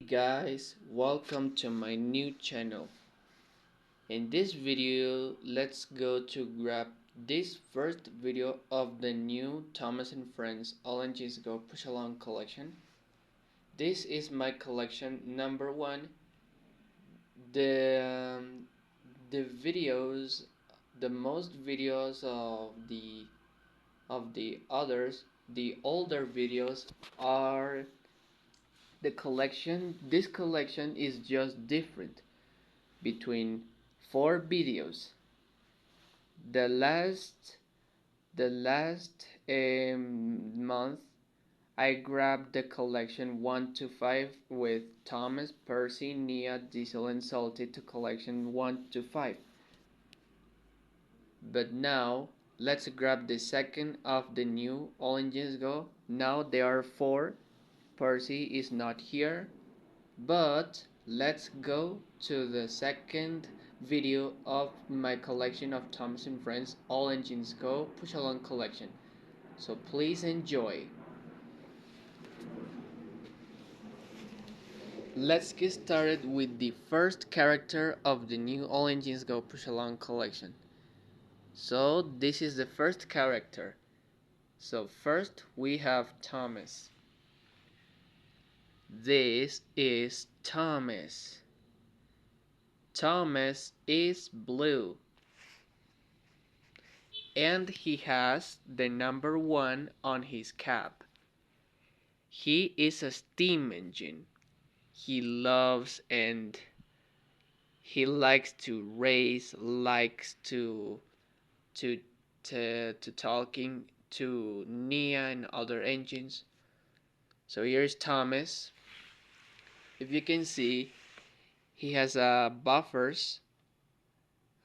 Guys, welcome to my new channel. In this video, let's go to grab this first video of the new Thomas and Friends All Engines Go Push Along collection. This is my collection number one. The um, the videos, the most videos of the others, the older videos are the collection. This collection is just different between four videos. The last the last month I grabbed the collection 1 to 5 with Thomas, Percy, Nia, Diesel and Salty to collection 1 to 5. But now let's grab the second of the new All Engines Go. Now there are 4. Percy is not here. But let's go to the second video of my collection of Thomas and Friends All Engines Go Push Along collection. So please enjoy. Let's get started with the first character of the new All Engines Go Push Along collection. So this is the first character. So first we have Thomas. This is Thomas. Thomas is blue. And he has the number 1 on his cap. He is a steam engine. He loves and he likes to race, likes to talking to Nia and other engines. So here's Thomas. If you can see, he has buffers.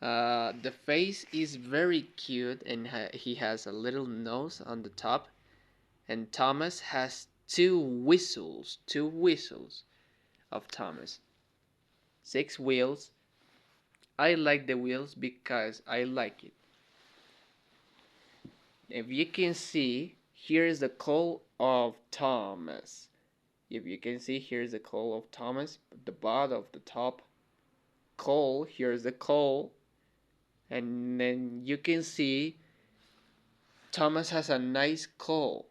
The face is very cute and he has a little nose on the top. And Thomas has two whistles of Thomas. 6 wheels. I like the wheels because I like it. If you can see, here is the call of Thomas. If you can see, here's the call of Thomas, the bottom of the top. Call, here's the call. And then you can see Thomas has a nice call.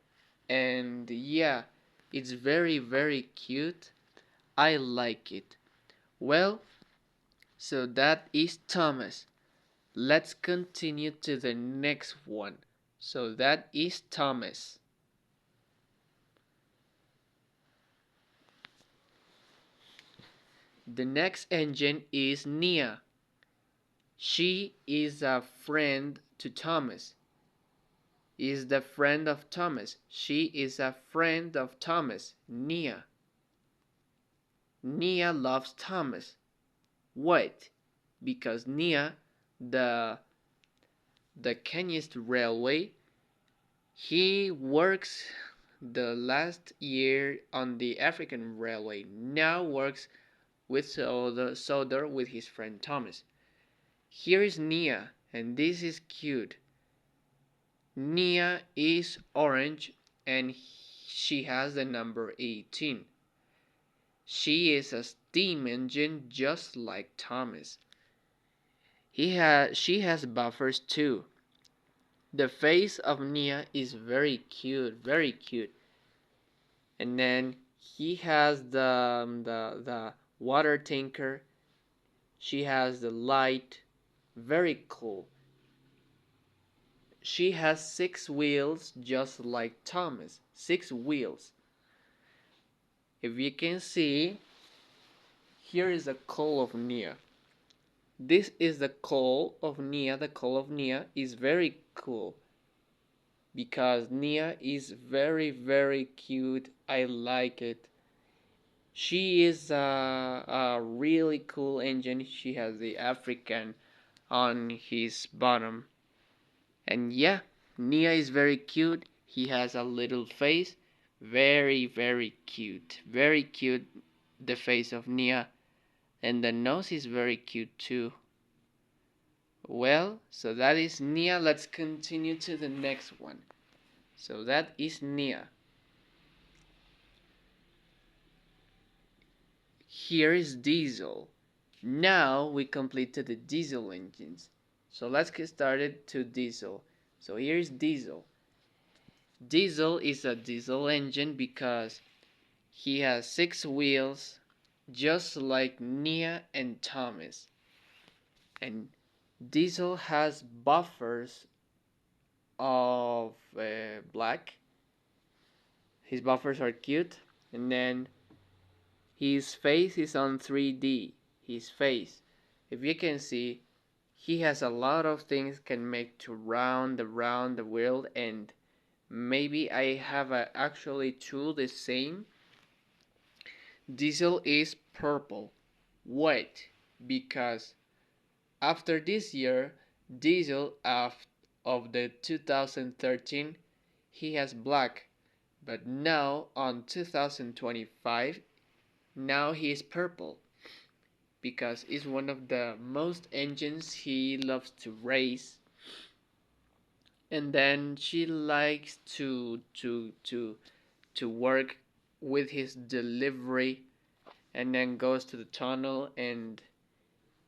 And yeah, it's very, very cute. I like it. Well, so that is Thomas. Let's continue to the next one. So that is Thomas. The next engine is Nia. She is a friend to Thomas. Is the friend of Thomas. She is a friend of Thomas, Nia. Nia loves Thomas. What? Because Nia, the Kenyist railway, he works the last year on the African railway. Now works with Soder with his friend Thomas. Here is Nia, and this is cute. Nia is orange and she has the number 18. She is a steam engine just like Thomas. She has buffers too. The face of Nia is very cute, very cute. And then he has the water tanker. She has the light. Very cool. She has 6 wheels just like Thomas. 6 wheels. If you can see, here is the call of Nia. This is the call of Nia. The call of Nia is very cool because Nia is very, very cute. I like it. She is a really cool engine. She has the African on his bottom. And yeah, Nia is very cute. He has a little face. Very, very cute. Very cute, the face of Nia. And the nose is very cute too. Well, so that is Nia. Let's continue to the next one. So that is Nia. here is diesel. Now we completed the diesel engines. So let's get started to diesel. So here is diesel. Diesel is a diesel engine because he has 6 wheels, just like Nia and Thomas. And diesel has buffers of black. His buffers are cute. And then his face is on 3D. His face. If you can see, he has a lot of things can make to round around the world, and maybe I have actually two the same. Diesel is purple. Wait, because after this year, Diesel of the 2013, he has black, but now on 2025, now he is purple because it's one of the most engines he loves to race. And then she likes to work with his delivery, and then goes to the tunnel, and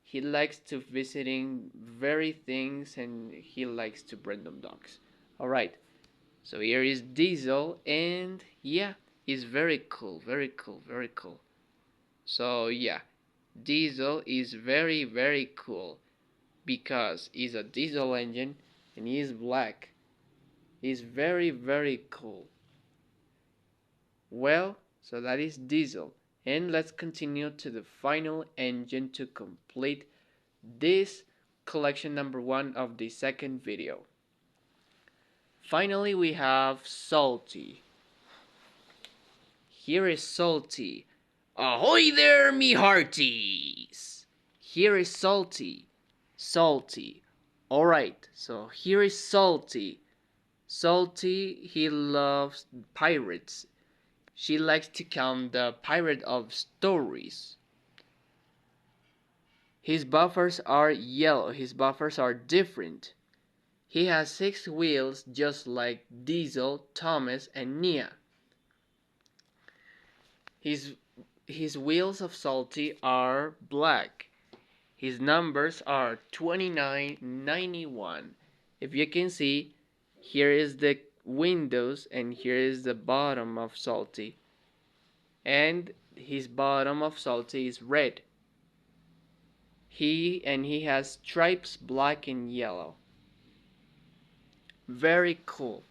he likes to visiting very things, and he likes to random dogs. All right, so here is Diesel, and yeah, he's very cool, very cool, very cool. So yeah, Diesel is very, very cool because he's a diesel engine and he's black. He's very, very cool. Well, so that is Diesel. And let's continue to the final engine to complete this collection number 1 of the second video. Finally, we have Salty. Here is Salty. Ahoy there, me hearties! Here is Salty. Salty. Alright, so here is Salty. Salty, he loves pirates. She likes to count the pirate of stories. His buffers are yellow. His buffers are different. He has 6 wheels just like Diesel, Thomas, and Nia. His wheels of Salty are black. His numbers are 2991. If you can see, here is the windows and here is the bottom of Salty. And his bottom of Salty is red. He has stripes black and yellow. Very cool.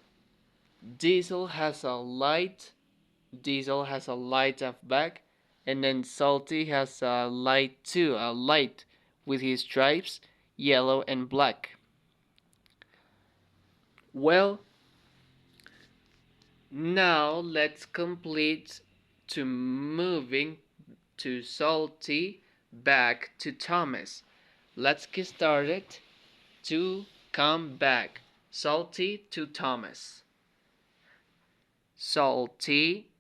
Diesel has a light up back, and then Salty has a light too, a light with his stripes, yellow and black. Well, now let's complete to moving to Salty back to Thomas. Let's get started to come back. Salty to Thomas. Salty.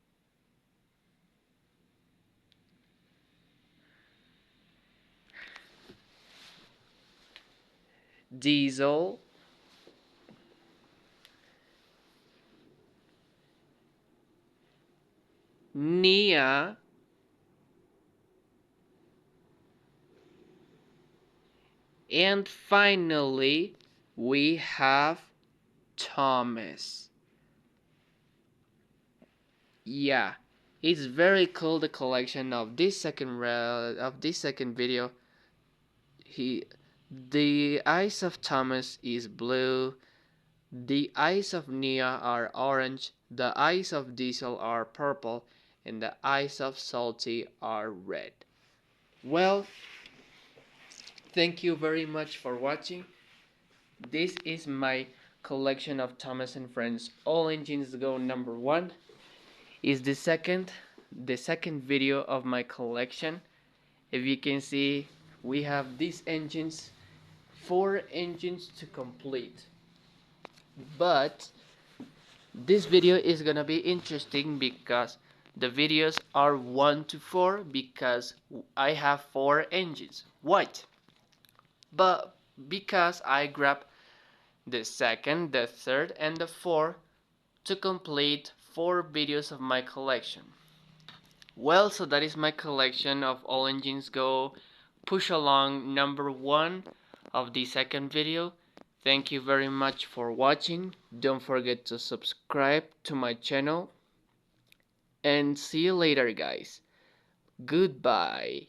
Diesel. Nia. And finally, we have Thomas. Yeah, it's very cool, the collection of this second video. The eyes of Thomas is blue, the eyes of Nia are orange, the eyes of Diesel are purple, and the eyes of Salty are red. Well, thank you very much for watching. This is my collection of Thomas and Friends All Engines Go number 1. Is the second video of my collection. If you can see, we have these engines, 4 engines to complete. But this video is gonna be interesting because the videos are 1 to 4 because I have 4 engines. What? But because I grabbed the second, the third, and the fourth to complete 4 videos of my collection. Well, so that is my collection of All Engines Go push along number 1 of the second video. Thank you very much for watching. Don't forget to subscribe to my channel. And see you later, guys. Goodbye.